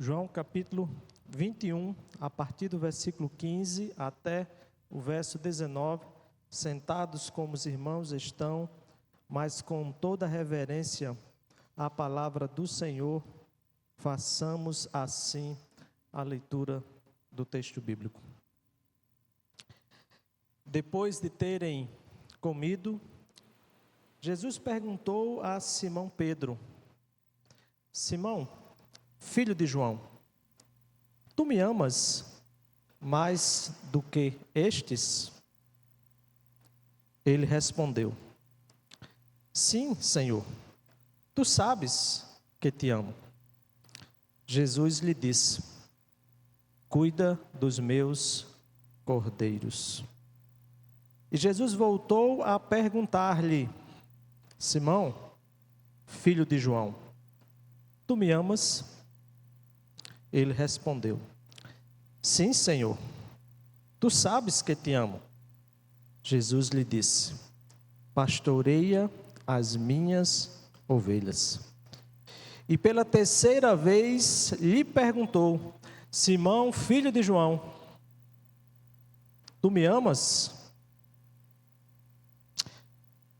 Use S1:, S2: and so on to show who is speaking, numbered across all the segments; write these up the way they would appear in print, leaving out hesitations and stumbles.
S1: João capítulo 21, a partir do versículo 15 até o verso 19, sentados como os irmãos estão, mas com toda reverência à palavra do Senhor, façamos assim a leitura do texto bíblico. Depois de terem comido, Jesus perguntou a Simão Pedro: Simão, filho de João, tu me amas mais do que estes? Ele respondeu: Sim, Senhor, tu sabes que te amo. Jesus lhe disse: Cuida dos meus cordeiros. E Jesus voltou a perguntar-lhe: Simão, filho de João, tu me amas? Ele respondeu: Sim, Senhor, tu sabes que te amo. Jesus lhe disse: Pastoreia as minhas ovelhas. E pela terceira vez lhe perguntou: Simão, filho de João, tu me amas?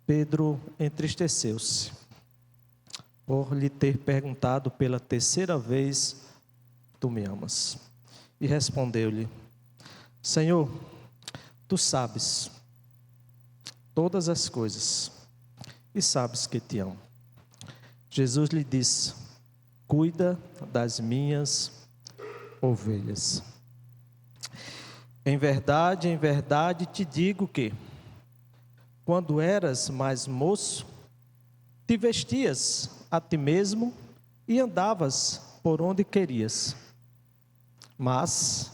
S1: Pedro entristeceu-se por lhe ter perguntado pela terceira vez: tu me amas? E respondeu-lhe: Senhor, tu sabes todas as coisas e sabes que te amo. Jesus lhe disse: Cuida das minhas ovelhas. Em verdade te digo que, quando eras mais moço, te vestias a ti mesmo e andavas por onde querias. Mas,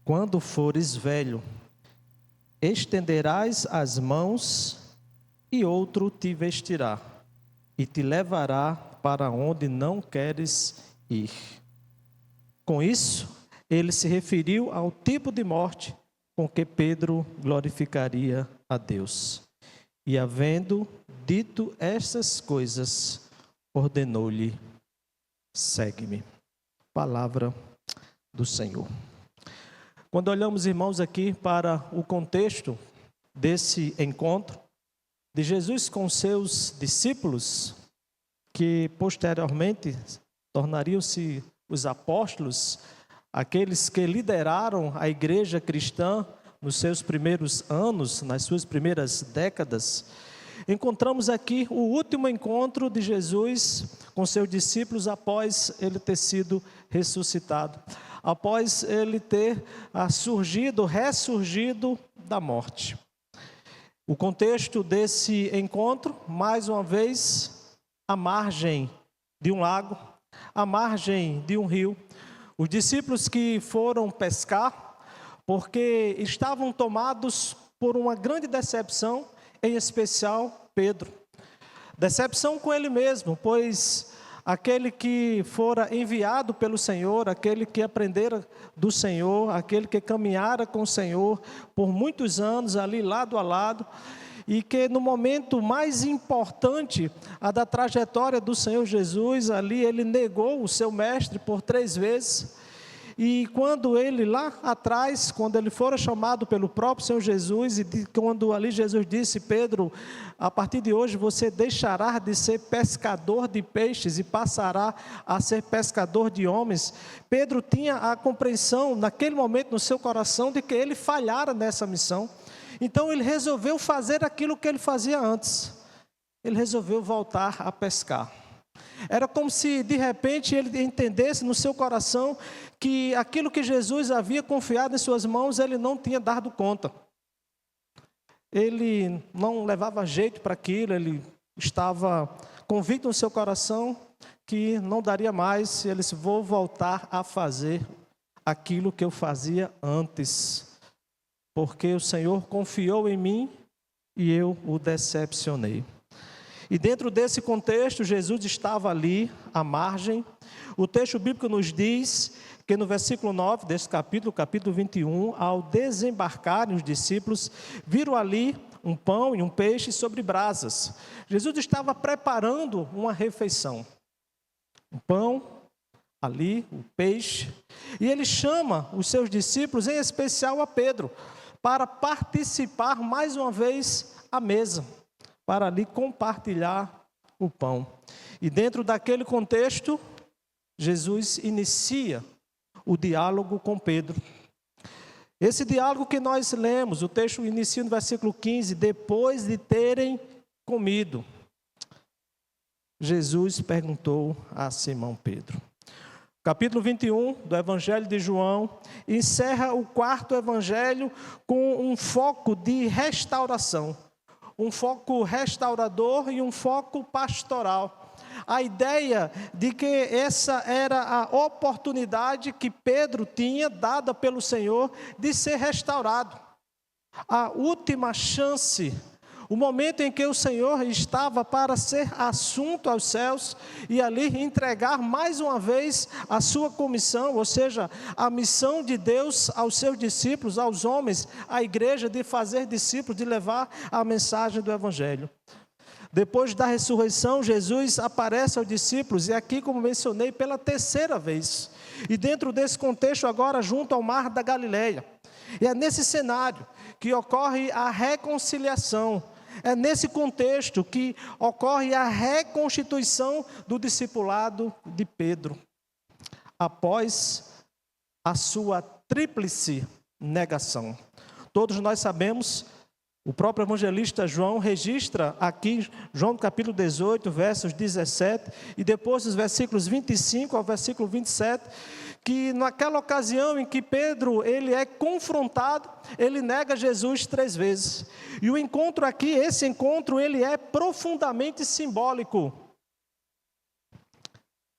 S1: quando fores velho, estenderás as mãos e outro te vestirá e te levará para onde não queres ir. Com isso, ele se referiu ao tipo de morte com que Pedro glorificaria a Deus. E havendo dito estas coisas, ordenou-lhe: segue-me. Palavra do Senhor. Quando olhamos, irmãos, aqui para o contexto desse encontro de Jesus com seus discípulos, que posteriormente tornariam-se os apóstolos, aqueles que lideraram a igreja cristã nos seus primeiros anos, nas suas primeiras décadas, encontramos aqui o último encontro de Jesus com seus discípulos após ele ter sido ressuscitado, após ele ter ressurgido da morte. O contexto desse encontro, mais uma vez, à margem de um lago, à margem de um rio, os discípulos que foram pescar, porque estavam tomados por uma grande decepção, em especial Pedro. Decepção com ele mesmo, pois aquele que fora enviado pelo Senhor, aquele que aprendera do Senhor, aquele que caminhara com o Senhor por muitos anos ali lado a lado, e que no momento mais importante da trajetória do Senhor Jesus, ali ele negou o seu mestre por 3 vezes. E quando ele lá atrás, quando ele fora chamado pelo próprio Senhor Jesus, e quando ali Jesus disse: Pedro, a partir de hoje você deixará de ser pescador de peixes e passará a ser pescador de homens, Pedro tinha a compreensão naquele momento no seu coração de que ele falhara nessa missão. Então ele resolveu fazer aquilo que ele fazia antes, ele resolveu voltar a pescar. Era como se de repente ele entendesse no seu coração que aquilo que Jesus havia confiado em suas mãos, ele não tinha dado conta. Ele não levava jeito para aquilo, ele estava convicto no seu coração que não daria mais. Ele disse: vou voltar a fazer aquilo que eu fazia antes, porque o Senhor confiou em mim e eu o decepcionei. E dentro desse contexto, Jesus estava ali, à margem. O texto bíblico nos diz que no versículo 9 desse capítulo 21, ao desembarcarem os discípulos, viram ali um pão e um peixe sobre brasas. Jesus estava preparando uma refeição. Um pão, ali, o peixe, e ele chama os seus discípulos, em especial a Pedro, para participar mais uma vez à mesa, para ali compartilhar o pão. E dentro daquele contexto, Jesus inicia o diálogo com Pedro. Esse diálogo que nós lemos, o texto inicia no versículo 15, depois de terem comido, Jesus perguntou a Simão Pedro. Capítulo 21 do Evangelho de João encerra o quarto evangelho com um foco de restauração, um foco restaurador e um foco pastoral. A ideia de que essa era a oportunidade que Pedro tinha dada pelo Senhor de ser restaurado. A última chance, o momento em que o Senhor estava para ser assunto aos céus e ali entregar mais uma vez a sua comissão, ou seja, a missão de Deus aos seus discípulos, aos homens, à igreja, de fazer discípulos, de levar a mensagem do Evangelho. Depois da ressurreição, Jesus aparece aos discípulos, e aqui, como mencionei, pela terceira vez. E dentro desse contexto, agora junto ao mar da Galileia. E é nesse cenário que ocorre a reconciliação. É nesse contexto que ocorre a reconstituição do discipulado de Pedro, após a sua tríplice negação. Todos nós sabemos, o próprio evangelista João registra aqui, João capítulo 18, versos 17, e depois dos versículos 25 ao versículo 27, que naquela ocasião em que Pedro ele é confrontado, ele nega Jesus 3 vezes. E o encontro aqui, esse encontro, ele é profundamente simbólico.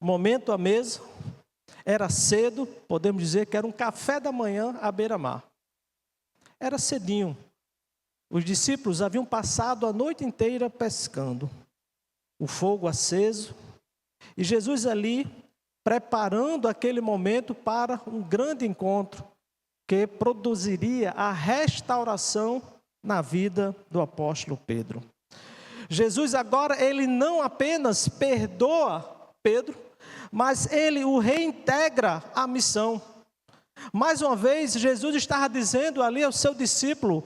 S1: Momento à mesa, era cedo, podemos dizer que era um café da manhã à beira-mar. Era cedinho. Os discípulos haviam passado a noite inteira pescando, o fogo aceso, e Jesus ali preparando aquele momento para um grande encontro que produziria a restauração na vida do apóstolo Pedro. Jesus agora, ele não apenas perdoa Pedro, mas ele o reintegra à missão. Mais uma vez, Jesus estava dizendo ali ao seu discípulo,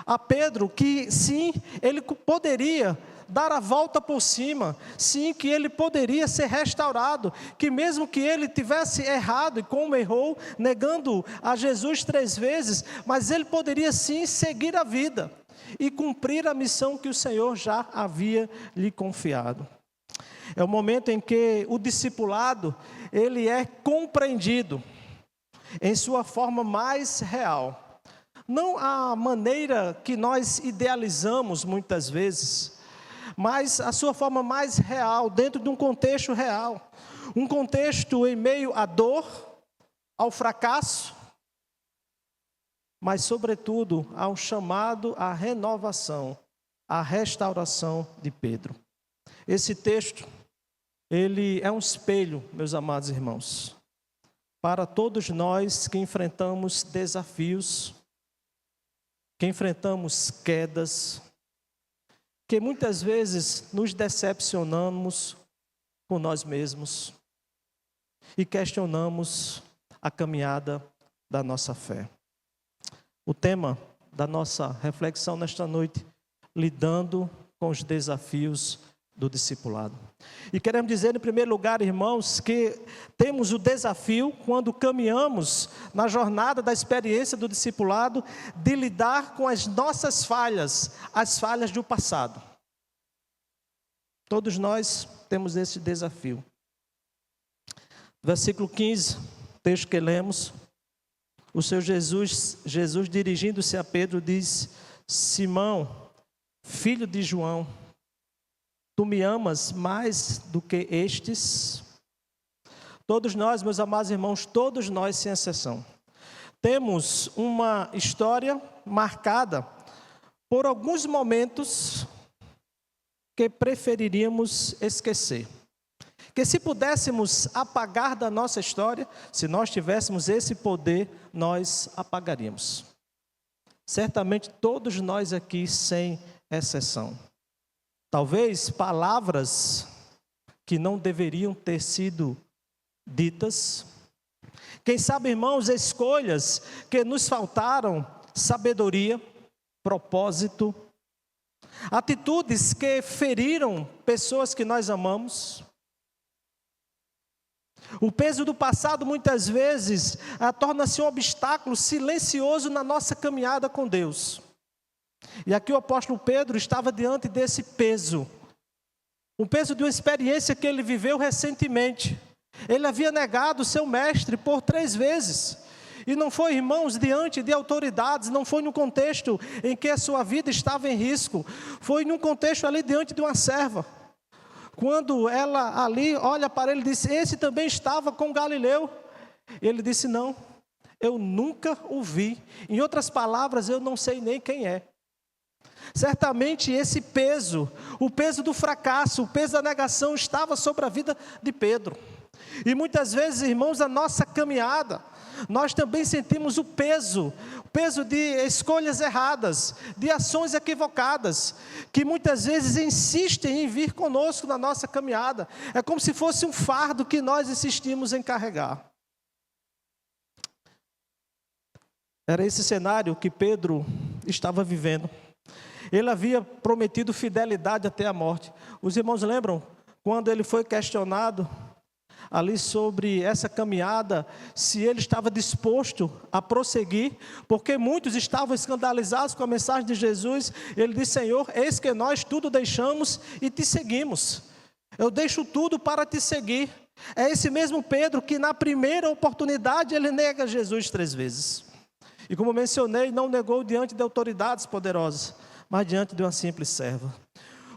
S1: a Pedro, que sim, ele poderia dar a volta por cima, sim, que ele poderia ser restaurado, que mesmo que ele tivesse errado, e como errou, negando a Jesus 3 vezes, mas ele poderia sim seguir a vida, e cumprir a missão que o Senhor já havia lhe confiado. É o momento em que o discipulado, ele é compreendido, em sua forma mais real. Não a maneira que nós idealizamos muitas vezes, mas a sua forma mais real, dentro de um contexto real. Um contexto em meio à dor, ao fracasso, mas sobretudo ao chamado à renovação, à restauração de Pedro. Esse texto, ele é um espelho, meus amados irmãos, para todos nós que enfrentamos desafios, que enfrentamos quedas, que muitas vezes nos decepcionamos com nós mesmos e questionamos a caminhada da nossa fé. O tema da nossa reflexão nesta noite, lidando com os desafios do discipulado. E queremos dizer, em primeiro lugar, irmãos, que temos o desafio, quando caminhamos na jornada da experiência do discipulado, de lidar com as nossas falhas, as falhas do passado. Todos nós temos esse desafio. Versículo 15, texto que lemos, o Senhor Jesus dirigindo-se a Pedro, diz: Simão, filho de João, tu me amas mais do que estes? Todos nós, meus amados irmãos, todos nós, sem exceção, temos uma história marcada por alguns momentos que preferiríamos esquecer. Que se pudéssemos apagar da nossa história, se nós tivéssemos esse poder, nós apagaríamos. Certamente todos nós aqui, sem exceção. Talvez palavras que não deveriam ter sido ditas. Quem sabe, irmãos, escolhas que nos faltaram, sabedoria, propósito, atitudes que feriram pessoas que nós amamos. O peso do passado muitas vezes torna-se um obstáculo silencioso na nossa caminhada com Deus. E aqui o apóstolo Pedro estava diante desse peso, o peso de uma experiência que ele viveu recentemente. Ele havia negado o seu mestre por 3 vezes. E não foi, irmãos, diante de autoridades, não foi no contexto em que a sua vida estava em risco. Foi num contexto ali diante de uma serva. Quando ela ali olha para ele e diz: esse também estava com Galileu. Ele disse: não, eu nunca o vi. Em outras palavras, eu não sei nem quem é. Certamente esse peso, o peso do fracasso, o peso da negação estava sobre a vida de Pedro. E muitas vezes, irmãos, a nossa caminhada, nós também sentimos o peso de escolhas erradas, de ações equivocadas, que muitas vezes insistem em vir conosco na nossa caminhada. É como se fosse um fardo que nós insistimos em carregar. Era esse cenário que Pedro estava vivendo. Ele havia prometido fidelidade até a morte. Os irmãos lembram quando ele foi questionado ali sobre essa caminhada, se ele estava disposto a prosseguir, porque muitos estavam escandalizados com a mensagem de Jesus. Ele disse: Senhor, eis que nós tudo deixamos e te seguimos. Eu deixo tudo para te seguir. É esse mesmo Pedro que na primeira oportunidade ele nega Jesus 3 vezes. E como mencionei, não negou diante de autoridades poderosas, mas diante de uma simples serva.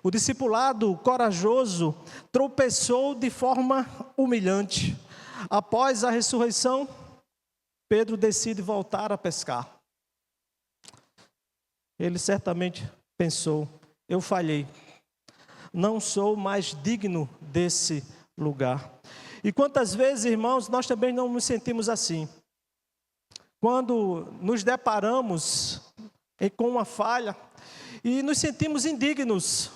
S1: O discipulado corajoso tropeçou de forma humilhante. Após a ressurreição, Pedro decide voltar a pescar. Ele certamente pensou: eu falhei, não sou mais digno desse lugar. E quantas vezes, irmãos, nós também não nos sentimos assim. Quando nos deparamos com uma falha e nos sentimos indignos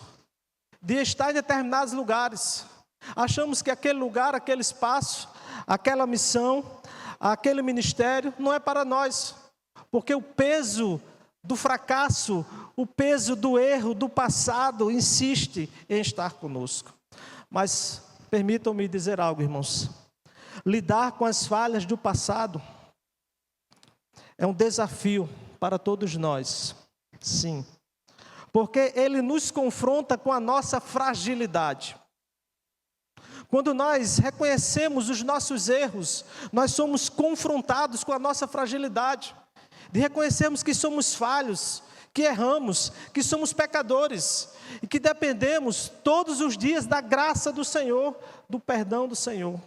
S1: de estar em determinados lugares. Achamos que aquele lugar, aquele espaço, aquela missão, aquele ministério não é para nós, porque o peso do fracasso, o peso do erro, do passado, insiste em estar conosco. Mas permitam-me dizer algo, irmãos. Lidar com as falhas do passado é um desafio para todos nós, sim. Porque ele nos confronta com a nossa fragilidade. Quando nós reconhecemos os nossos erros, nós somos confrontados com a nossa fragilidade. De reconhecermos que somos falhos, que erramos, que somos pecadores. E que dependemos todos os dias da graça do Senhor, do perdão do Senhor.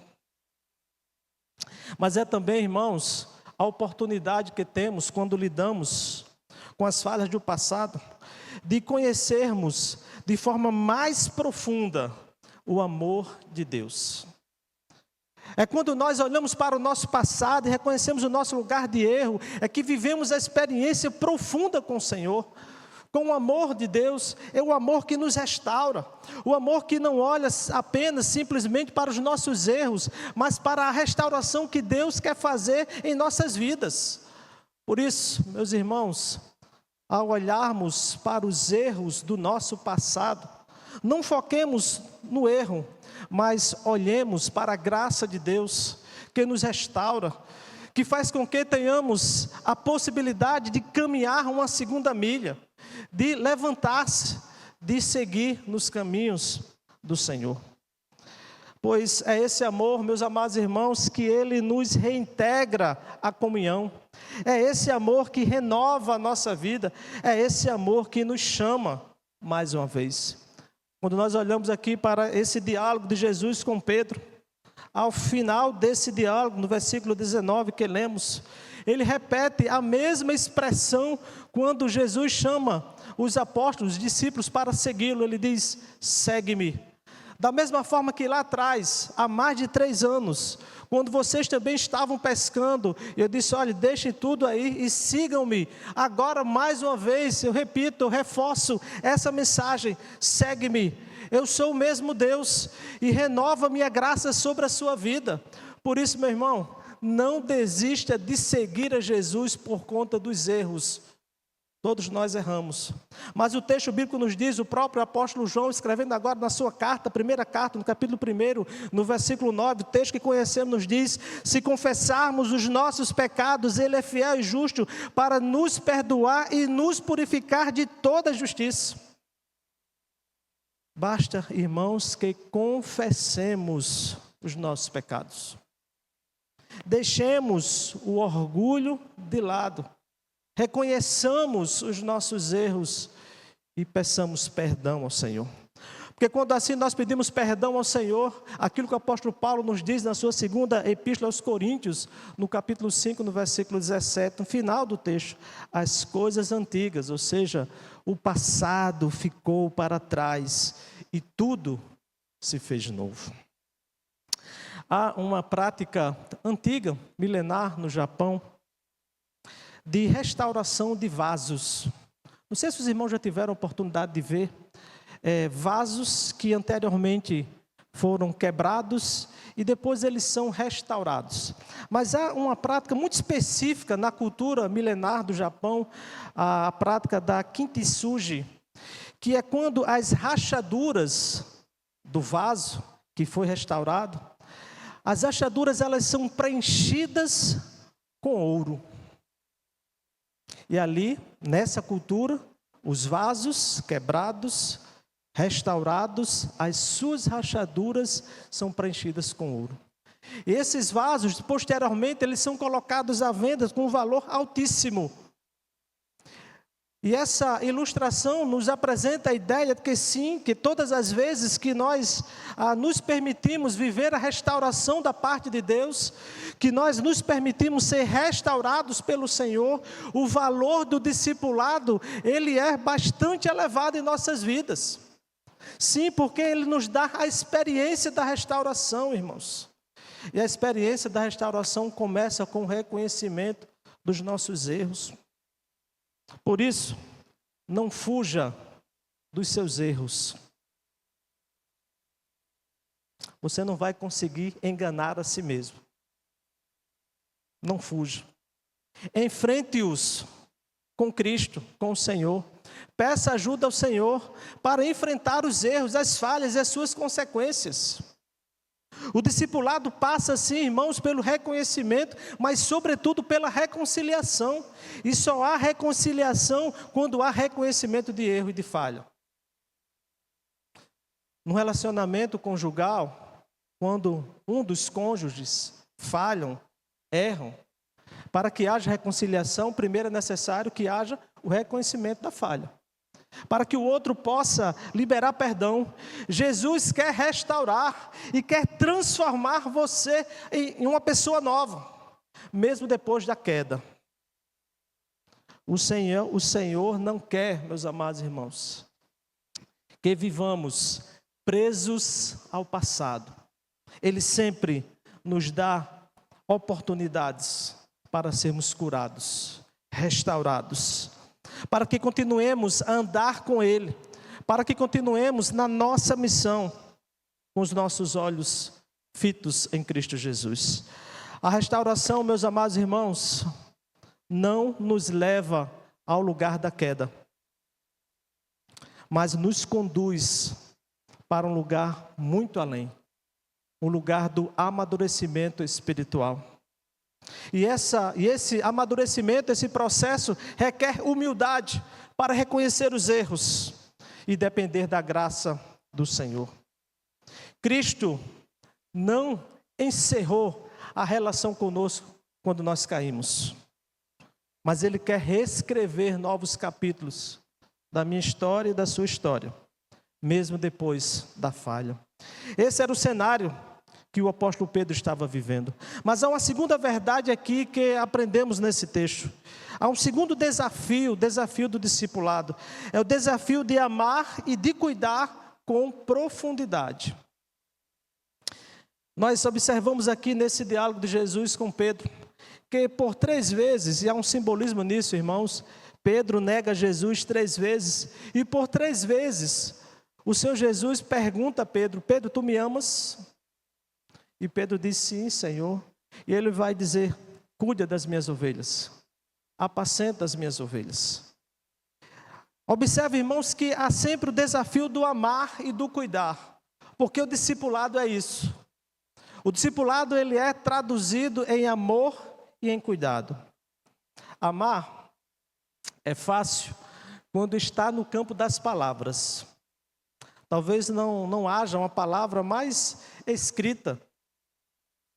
S1: Mas é também, irmãos, a oportunidade que temos quando lidamos com as falhas do passado, de conhecermos de forma mais profunda o amor de Deus. É quando nós olhamos para o nosso passado e reconhecemos o nosso lugar de erro, é que vivemos a experiência profunda com o Senhor, com o amor de Deus. É o amor que nos restaura, o amor que não olha apenas simplesmente para os nossos erros, mas para a restauração que Deus quer fazer em nossas vidas. Por isso, meus irmãos, ao olharmos para os erros do nosso passado, não foquemos no erro, mas olhemos para a graça de Deus, que nos restaura, que faz com que tenhamos a possibilidade de caminhar uma segunda milha, de levantar-se, de seguir nos caminhos do Senhor. Pois é esse amor, meus amados irmãos, que Ele nos reintegra à comunhão. É esse amor que renova a nossa vida. É esse amor que nos chama mais uma vez. Quando nós olhamos aqui para esse diálogo de Jesus com Pedro, ao final desse diálogo, no versículo 19 que lemos, ele repete a mesma expressão quando Jesus chama os apóstolos, os discípulos para segui-lo. Ele diz: segue-me. Da mesma forma que lá atrás, há mais de 3 anos, quando vocês também estavam pescando, eu disse: olha, deixem tudo aí e sigam-me. Agora, mais uma vez, eu repito, eu reforço essa mensagem: segue-me. Eu sou o mesmo Deus e renova minha graça sobre a sua vida. Por isso, meu irmão, não desista de seguir a Jesus por conta dos erros. Todos nós erramos. Mas o texto bíblico nos diz, o próprio apóstolo João, escrevendo agora na sua carta, primeira carta, no capítulo 1, no versículo 9, o texto que conhecemos nos diz: se confessarmos os nossos pecados, Ele é fiel e justo para nos perdoar e nos purificar de toda justiça. Basta, irmãos, que confessemos os nossos pecados. Deixemos o orgulho de lado. Reconheçamos os nossos erros e peçamos perdão ao Senhor. Porque quando assim nós pedimos perdão ao Senhor, aquilo que o apóstolo Paulo nos diz na sua segunda epístola aos Coríntios, no capítulo 5, no versículo 17, no final do texto: as coisas antigas, ou seja, o passado ficou para trás e tudo se fez novo. Há uma prática antiga, milenar no Japão, de restauração de vasos. Não sei se os irmãos já tiveram a oportunidade de ver vasos que anteriormente foram quebrados e depois eles são restaurados. Mas há uma prática muito específica na cultura milenar do Japão, a prática da kintsugi, que é quando as rachaduras do vaso que foi restaurado, as rachaduras elas são preenchidas com ouro. E ali, nessa cultura, os vasos quebrados, restaurados, as suas rachaduras são preenchidas com ouro. E esses vasos, posteriormente, eles são colocados à venda com um valor altíssimo. E essa ilustração nos apresenta a ideia de que sim, que todas as vezes que nós nos permitimos viver a restauração da parte de Deus, que nós nos permitimos ser restaurados pelo Senhor, o valor do discipulado, ele é bastante elevado em nossas vidas. Sim, porque ele nos dá a experiência da restauração, irmãos. E a experiência da restauração começa com o reconhecimento dos nossos erros. Por isso, não fuja dos seus erros. Você não vai conseguir enganar a si mesmo. Não fuja. Enfrente-os com Cristo, com o Senhor. Peça ajuda ao Senhor para enfrentar os erros, as falhas e as suas consequências. O discipulado passa, sim, irmãos, pelo reconhecimento, mas sobretudo pela reconciliação. E só há reconciliação quando há reconhecimento de erro e de falha. No relacionamento conjugal, quando um dos cônjuges falham, erram, para que haja reconciliação, primeiro é necessário que haja o reconhecimento da falha. Para que o outro possa liberar perdão. Jesus quer restaurar e quer transformar você em uma pessoa nova, mesmo depois da queda. O Senhor não quer, meus amados irmãos, que vivamos presos ao passado. Ele sempre nos dá oportunidades para sermos curados, restaurados, para que continuemos a andar com Ele, para que continuemos na nossa missão, com os nossos olhos fitos em Cristo Jesus. A restauração, meus amados irmãos, não nos leva ao lugar da queda, mas nos conduz para um lugar muito além, o lugar do amadurecimento espiritual. E esse amadurecimento, esse processo requer humildade para reconhecer os erros e depender da graça do Senhor. Cristo não encerrou a relação conosco quando nós caímos, mas Ele quer reescrever novos capítulos da minha história e da sua história, mesmo depois da falha. Esse era o cenário que o apóstolo Pedro estava vivendo. Mas há uma segunda verdade aqui que aprendemos nesse texto. Há um segundo desafio, o desafio do discipulado. É o desafio de amar e de cuidar com profundidade. Nós observamos aqui nesse diálogo de Jesus com Pedro, que por 3 vezes, e há um simbolismo nisso, irmãos, Pedro nega Jesus 3 vezes, e por 3 vezes, o Senhor Jesus pergunta a Pedro: Pedro, tu me amas? E Pedro diz: sim, Senhor. E ele vai dizer: cuida das minhas ovelhas, apacenta as minhas ovelhas. Observe, irmãos, que há sempre o desafio do amar e do cuidar, porque o discipulado é isso. O discipulado, ele é traduzido em amor e em cuidado. Amar é fácil quando está no campo das palavras. Talvez não haja uma palavra mais escrita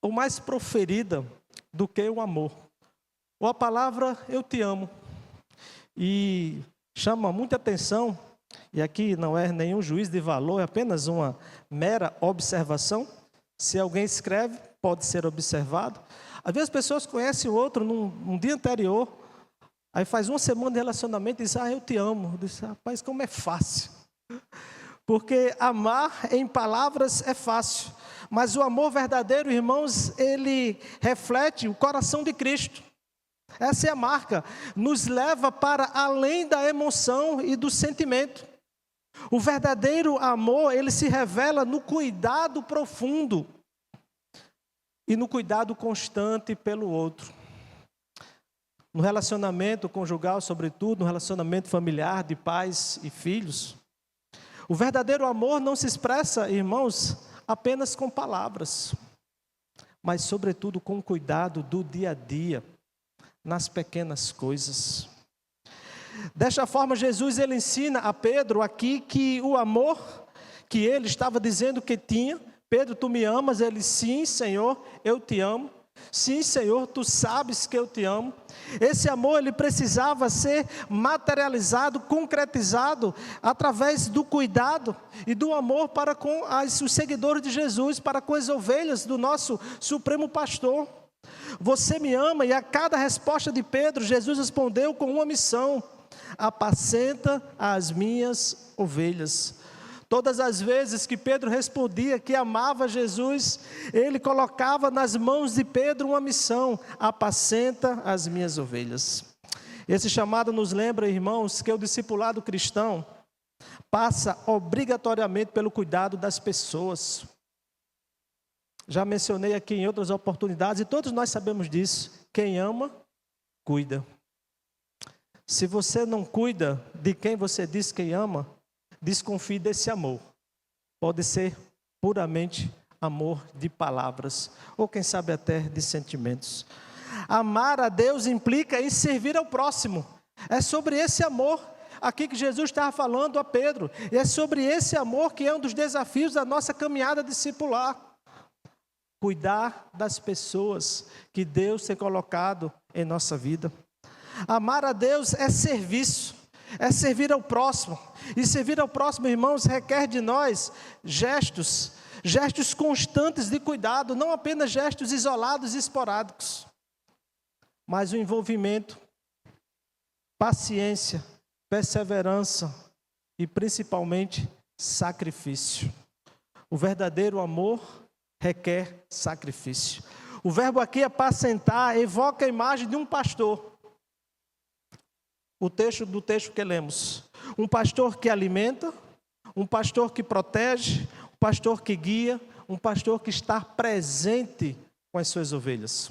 S1: ou mais proferida do que o amor. Ou a palavra eu te amo. E chama muita atenção, e aqui não é nenhum juízo de valor, é apenas uma mera observação. Se alguém escreve, pode ser observado. Às vezes as pessoas conhecem o outro num dia anterior, aí faz uma semana de relacionamento e diz: eu te amo. Eu disse: rapaz, como é fácil. Porque amar em palavras é fácil, mas o amor verdadeiro, irmãos, ele reflete o coração de Cristo. Essa é a marca, nos leva para além da emoção e do sentimento. O verdadeiro amor, ele se revela no cuidado profundo e no cuidado constante pelo outro. No relacionamento conjugal, sobretudo, no relacionamento familiar de pais e filhos. O verdadeiro amor não se expressa, irmãos, apenas com palavras, mas sobretudo com o cuidado do dia a dia, nas pequenas coisas. Desta forma, Jesus, ele ensina a Pedro aqui que o amor que ele estava dizendo que tinha: Pedro, tu me amas? Ele: sim, Senhor, eu te amo. Sim, Senhor, tu sabes que eu te amo. Esse amor, ele precisava ser materializado, concretizado através do cuidado e do amor para com os seguidores de Jesus, para com as ovelhas do nosso Supremo Pastor. Você me ama? E a cada resposta de Pedro, Jesus respondeu com uma missão: apacenta as minhas ovelhas. Todas as vezes que Pedro respondia que amava Jesus, ele colocava nas mãos de Pedro uma missão: apacenta as minhas ovelhas. Esse chamado nos lembra, irmãos, que o discipulado cristão passa obrigatoriamente pelo cuidado das pessoas. Já mencionei aqui em outras oportunidades, e todos nós sabemos disso: quem ama, cuida. Se você não cuida de quem você diz que ama, desconfie desse amor. Pode ser puramente amor de palavras, ou quem sabe até de sentimentos. Amar a Deus implica em servir ao próximo. É sobre esse amor aqui que Jesus estava falando a Pedro. E é sobre esse amor que é um dos desafios da nossa caminhada discipular. Cuidar das pessoas que Deus tem colocado em nossa vida. Amar a Deus é serviço, é servir ao próximo. E servir ao próximo, irmãos, requer de nós gestos constantes de cuidado, não apenas gestos isolados e esporádicos, mas o envolvimento, paciência, perseverança e principalmente sacrifício. O verdadeiro amor requer sacrifício. O verbo aqui apacentar evoca a imagem de um pastor. Do texto que lemos: um pastor que alimenta, um pastor que protege, um pastor que guia, um pastor que está presente com as suas ovelhas.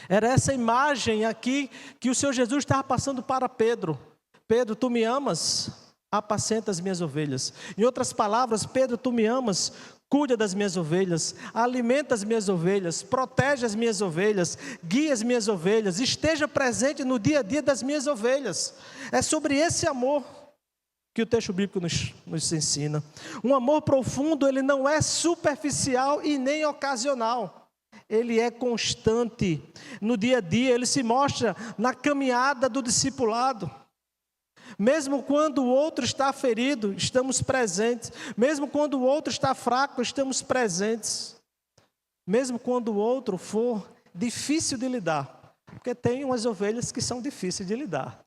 S1: Era essa imagem aqui que o Senhor Jesus estava passando para Pedro. Pedro, tu me amas? Apacenta as minhas ovelhas. Em outras palavras: Pedro, tu me amas? Cuida das minhas ovelhas, alimenta as minhas ovelhas, protege as minhas ovelhas, guia as minhas ovelhas, esteja presente no dia a dia das minhas ovelhas. É sobre esse amor que o texto bíblico nos ensina. Um amor profundo, ele não é superficial e nem ocasional. Ele é constante. No dia a dia, ele se mostra na caminhada do discipulado. Mesmo quando o outro está ferido, estamos presentes. Mesmo quando o outro está fraco, estamos presentes. Mesmo quando o outro for difícil de lidar. Porque tem umas ovelhas que são difíceis de lidar.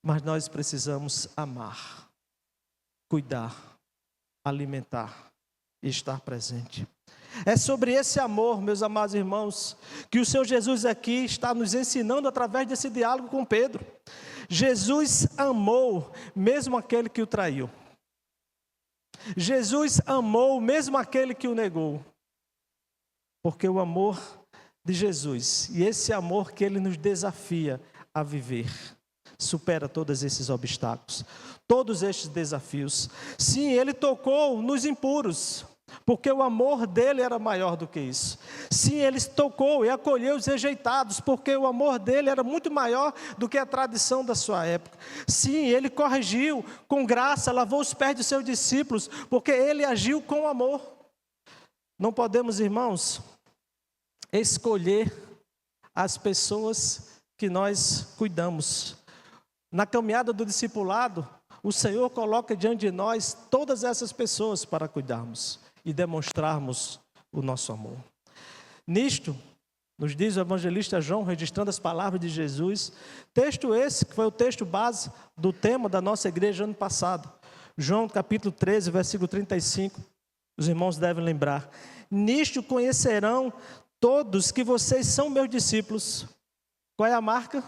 S1: Mas nós precisamos amar, cuidar, alimentar e estar presente. É sobre esse amor, meus amados irmãos, que o Senhor Jesus aqui está nos ensinando através desse diálogo com Pedro. Jesus amou mesmo aquele que o traiu. Jesus amou mesmo aquele que o negou. Porque o amor de Jesus, e esse amor que Ele nos desafia a viver, supera todos esses obstáculos, todos estes desafios. Sim, Ele tocou nos impuros, porque o amor dele era maior do que isso. Sim, Ele tocou e acolheu os rejeitados, porque o amor dele era muito maior do que a tradição da sua época. Sim, Ele corrigiu com graça, lavou os pés dos seus discípulos, porque Ele agiu com amor. Não podemos, irmãos, escolher as pessoas que nós cuidamos. Na caminhada do discipulado, o Senhor coloca diante de nós todas essas pessoas para cuidarmos e demonstrarmos o nosso amor. Nisto, nos diz o evangelista João, registrando as palavras de Jesus, texto esse que foi o texto base do tema da nossa igreja ano passado. João capítulo 13, versículo 35, os irmãos devem lembrar. Nisto conhecerão todos que vocês são meus discípulos. Qual é a marca?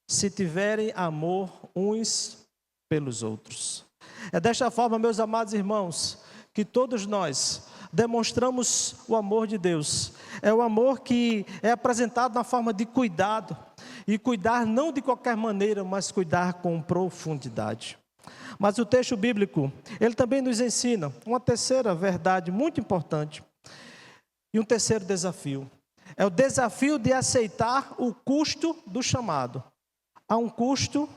S1: Se tiverem amor uns pelos outros. É desta forma, meus amados irmãos, que todos nós demonstramos o amor de Deus. É o amor que é apresentado na forma de cuidado. E cuidar não de qualquer maneira, mas cuidar com profundidade. Mas o texto bíblico, ele também nos ensina uma terceira verdade muito importante. E um terceiro desafio. É o desafio de aceitar o custo do chamado. Há um custo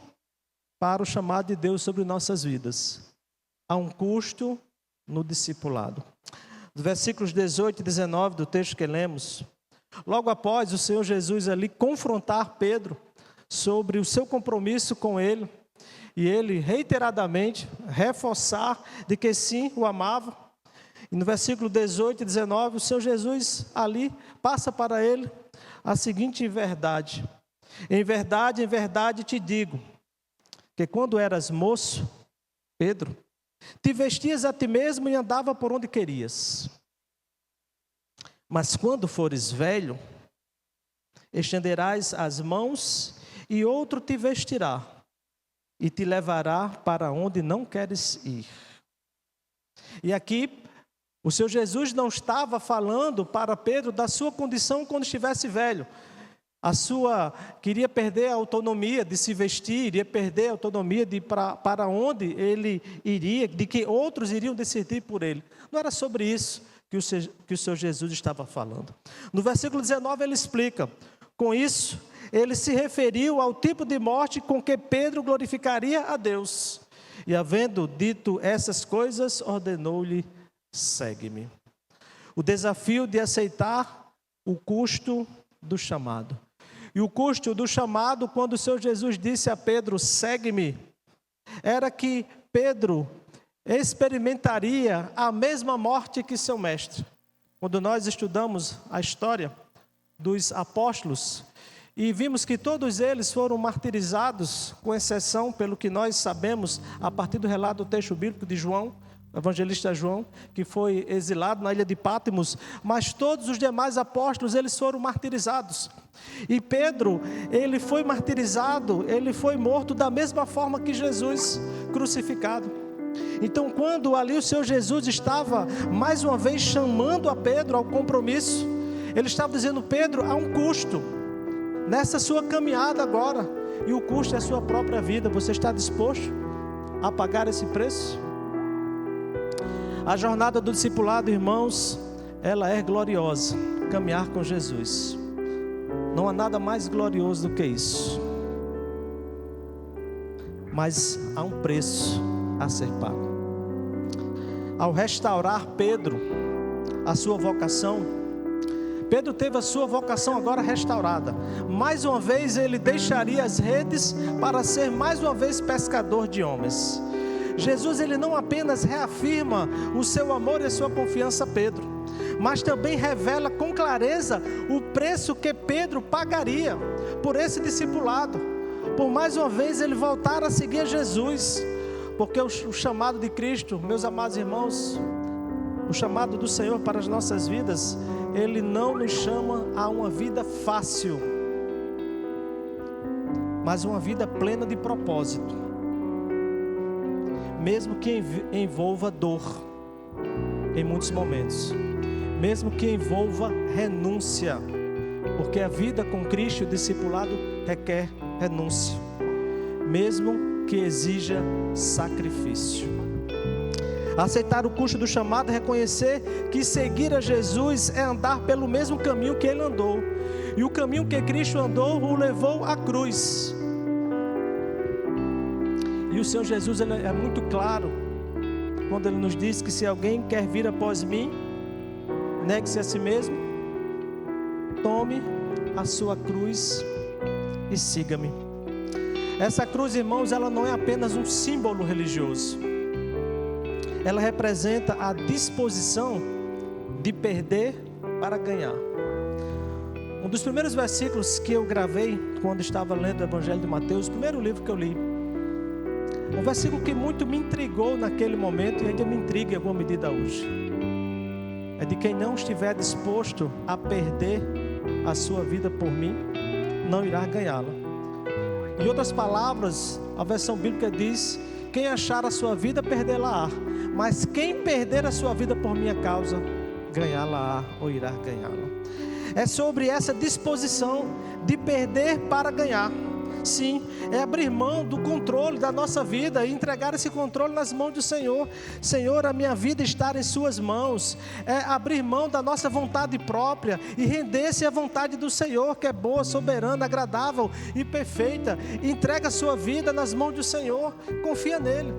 S1: para o chamado de Deus sobre nossas vidas. Há um custo no discipulado. Dos versículos 18 e 19 do texto que lemos, logo após o Senhor Jesus ali confrontar Pedro sobre o seu compromisso com ele, e ele reiteradamente reforçar de que sim, o amava, e no versículo 18 e 19, o Senhor Jesus ali passa para ele a seguinte verdade: em verdade te digo, que quando eras moço, Pedro, te vestias a ti mesmo e andava por onde querias. Mas quando fores velho, estenderás as mãos e outro te vestirá e te levará para onde não queres ir. E aqui, o Senhor Jesus não estava falando para Pedro da sua condição quando estivesse velho. Queria perder a autonomia de se vestir, iria perder a autonomia de para onde ele iria, de que outros iriam decidir por ele. Não era sobre isso que o Senhor Jesus estava falando. No versículo 19 ele explica, com isso ele se referiu ao tipo de morte com que Pedro glorificaria a Deus. E havendo dito essas coisas, ordenou-lhe, segue-me. O desafio de aceitar o custo do chamado. E o custo do chamado, quando o Senhor Jesus disse a Pedro, segue-me, era que Pedro experimentaria a mesma morte que seu mestre. Quando nós estudamos a história dos apóstolos, e vimos que todos eles foram martirizados, com exceção, pelo que nós sabemos, a partir do relato do texto bíblico de João, o evangelista João, que foi exilado na ilha de Pátimos, mas todos os demais apóstolos, eles foram martirizados. E Pedro, ele foi martirizado, ele foi morto da mesma forma que Jesus, crucificado. Então, quando ali o Senhor Jesus estava, mais uma vez, chamando a Pedro ao compromisso, ele estava dizendo, Pedro, há um custo nessa sua caminhada agora, e o custo é a sua própria vida. Você está disposto a pagar esse preço? A jornada do discipulado, irmãos, ela é gloriosa, caminhar com Jesus. Não há nada mais glorioso do que isso. Mas há um preço a ser pago. Ao restaurar Pedro, a sua vocação, Pedro teve a sua vocação agora restaurada. Mais uma vez ele deixaria as redes para ser mais uma vez pescador de homens. Jesus, ele não apenas reafirma o seu amor e a sua confiança a Pedro, mas também revela com clareza o preço que Pedro pagaria por esse discipulado, por mais uma vez ele voltar a seguir Jesus, porque o chamado de Cristo, meus amados irmãos, o chamado do Senhor para as nossas vidas, ele não nos chama a uma vida fácil, mas uma vida plena de propósito. mesmo que envolva dor em muitos momentos, mesmo que envolva renúncia, porque a vida com Cristo, o discipulado, requer renúncia, mesmo que exija sacrifício. Aceitar o custo do chamado é reconhecer que seguir a Jesus é andar pelo mesmo caminho que Ele andou, e o caminho que Cristo andou o levou à cruz. E o Senhor Jesus, ele é muito claro quando Ele nos diz que se alguém quer vir após mim, negue-se a si mesmo, tome a sua cruz e siga-me. Essa cruz, irmãos, ela não é apenas um símbolo religioso, ela representa a disposição de perder para ganhar. Um dos primeiros versículos que eu gravei quando estava lendo o Evangelho de Mateus, o primeiro livro que eu li, um versículo que muito me intrigou naquele momento e ainda me intriga em alguma medida hoje, é de quem não estiver disposto a perder a sua vida por mim, não irá ganhá-la. Em outras palavras, a versão bíblica diz: quem achar a sua vida, perdê-la-á, mas quem perder a sua vida por minha causa, ganhá-la-á ou irá ganhá-la. É sobre essa disposição de perder para ganhar. Sim, é abrir mão do controle da nossa vida e entregar esse controle nas mãos do Senhor. Senhor, a minha vida está em suas mãos. É abrir mão da nossa vontade própria e render-se à vontade do Senhor, que é boa, soberana, agradável e perfeita. Entrega a sua vida nas mãos do Senhor, confia nele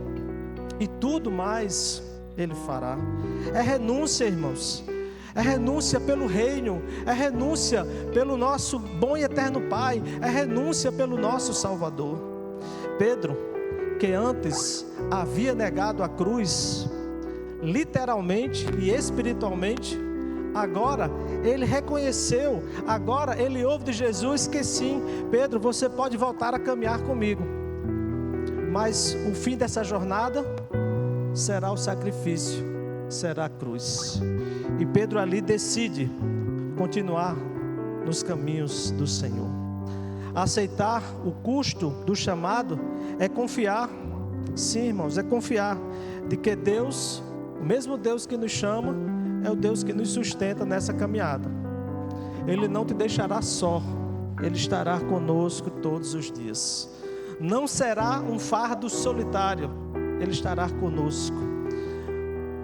S1: e tudo mais Ele fará. É renúncia, irmãos. É renúncia pelo reino, é renúncia pelo nosso bom e eterno Pai, é renúncia pelo nosso Salvador. Pedro, que antes havia negado a cruz, literalmente e espiritualmente, agora ele reconheceu, agora ele ouve de Jesus que sim, Pedro, você pode voltar a caminhar comigo, mas o fim dessa jornada será o sacrifício, será a cruz. E Pedro ali decide continuar nos caminhos do Senhor. Aceitar o custo do chamado é confiar, sim, irmãos, é confiar de que Deus, o mesmo Deus que nos chama, é o Deus que nos sustenta nessa caminhada. Ele não te deixará só, Ele estará conosco todos os dias. Não será um fardo solitário, Ele estará conosco.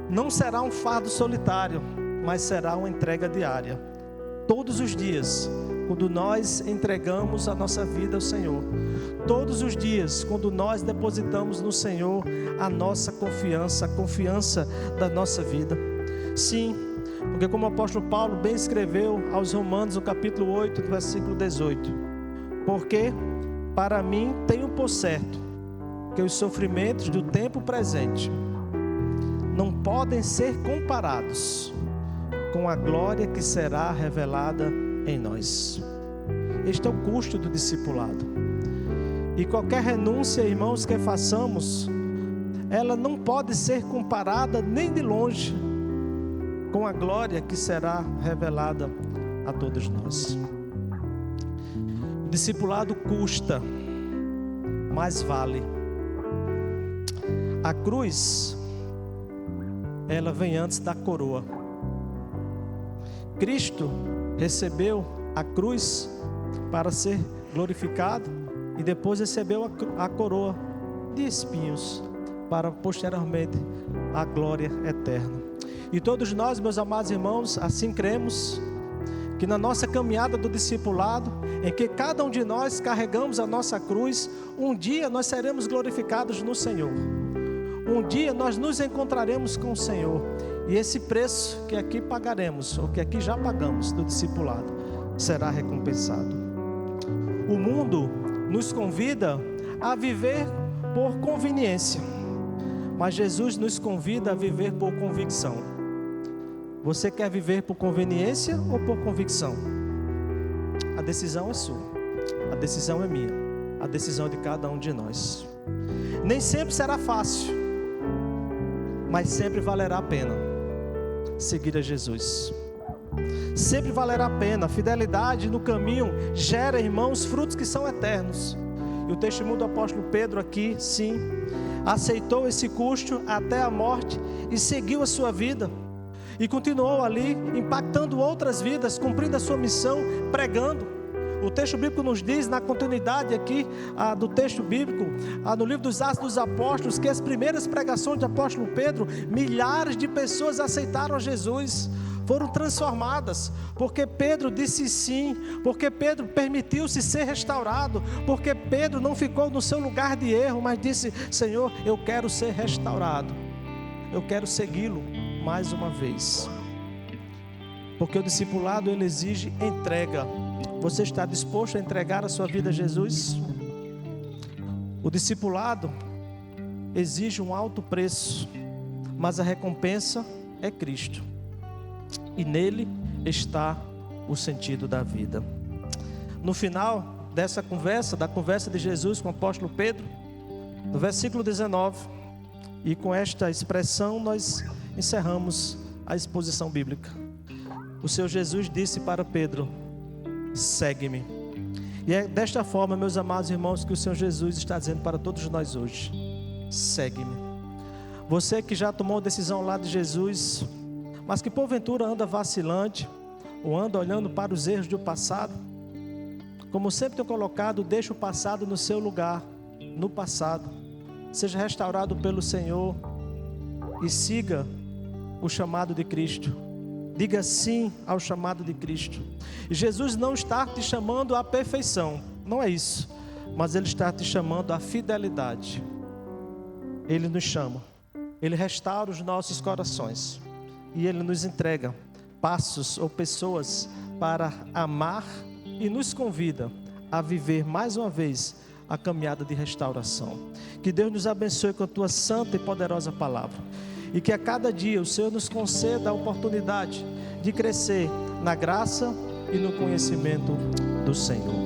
S1: Não será um fardo solitário, mas será uma entrega diária. Todos os dias, quando nós entregamos a nossa vida ao Senhor. Todos os dias, quando nós depositamos no Senhor a nossa confiança, a confiança da nossa vida. Sim, porque como o apóstolo Paulo bem escreveu aos Romanos, no capítulo 8, versículo 18. Porque para mim tenho por certo que os sofrimentos do tempo presente não podem ser comparados com a glória que será revelada em nós. Este é o custo do discipulado. E qualquer renúncia, irmãos, que façamos, ela não pode ser comparada nem de longe com a glória que será revelada a todos nós. O discipulado custa, mas vale. A cruz, ela vem antes da coroa. Cristo recebeu a cruz para ser glorificado e depois recebeu a coroa de espinhos para posteriormente a glória eterna. E todos nós, meus amados irmãos, assim cremos que na nossa caminhada do discipulado, em que cada um de nós carregamos a nossa cruz, um dia nós seremos glorificados no Senhor. Um dia nós nos encontraremos com o Senhor. E esse preço que aqui pagaremos, ou que aqui já pagamos do discipulado, será recompensado. O mundo nos convida a viver por conveniência, mas Jesus nos convida a viver por convicção. Você quer viver por conveniência ou por convicção? A decisão é sua, a decisão é minha, a decisão é de cada um de nós. Nem sempre será fácil, mas sempre valerá a pena seguir a Jesus. Sempre valerá a pena. A fidelidade no caminho gera, irmãos, frutos que são eternos. E o testemunho do apóstolo Pedro aqui, sim, aceitou esse custo até a morte e seguiu a sua vida. E continuou ali, impactando outras vidas, cumprindo a sua missão, pregando. O texto bíblico nos diz, na continuidade aqui do texto bíblico, no livro dos Atos dos Apóstolos, que as primeiras pregações do apóstolo Pedro, milhares de pessoas aceitaram Jesus, foram transformadas, porque Pedro disse sim, porque Pedro permitiu-se ser restaurado, porque Pedro não ficou no seu lugar de erro, mas disse: Senhor, eu quero ser restaurado, eu quero segui-lo mais uma vez. Porque o discipulado, ele exige entrega. Você está disposto a entregar a sua vida a Jesus? O discipulado exige um alto preço, mas a recompensa é Cristo, e nele está o sentido da vida. No final dessa conversa, da conversa de Jesus com o apóstolo Pedro, no versículo 19, e com esta expressão nós encerramos a exposição bíblica. O Senhor Jesus disse para Pedro: segue-me. E é desta forma, meus amados irmãos, que o Senhor Jesus está dizendo para todos nós hoje: segue-me. Você que já tomou a decisão lá de Jesus, mas que porventura anda vacilante, ou anda olhando para os erros do passado, como sempre tenho colocado, deixa o passado no seu lugar, no passado. Seja restaurado pelo Senhor e siga o chamado de Cristo. Diga sim ao chamado de Cristo. E Jesus não está te chamando à perfeição, não é isso, mas Ele está te chamando à fidelidade. Ele nos chama, Ele restaura os nossos corações, e Ele nos entrega passos ou pessoas para amar, e nos convida a viver mais uma vez a caminhada de restauração. Que Deus nos abençoe com a tua santa e poderosa palavra, e que a cada dia o Senhor nos conceda a oportunidade de crescer na graça e no conhecimento do Senhor.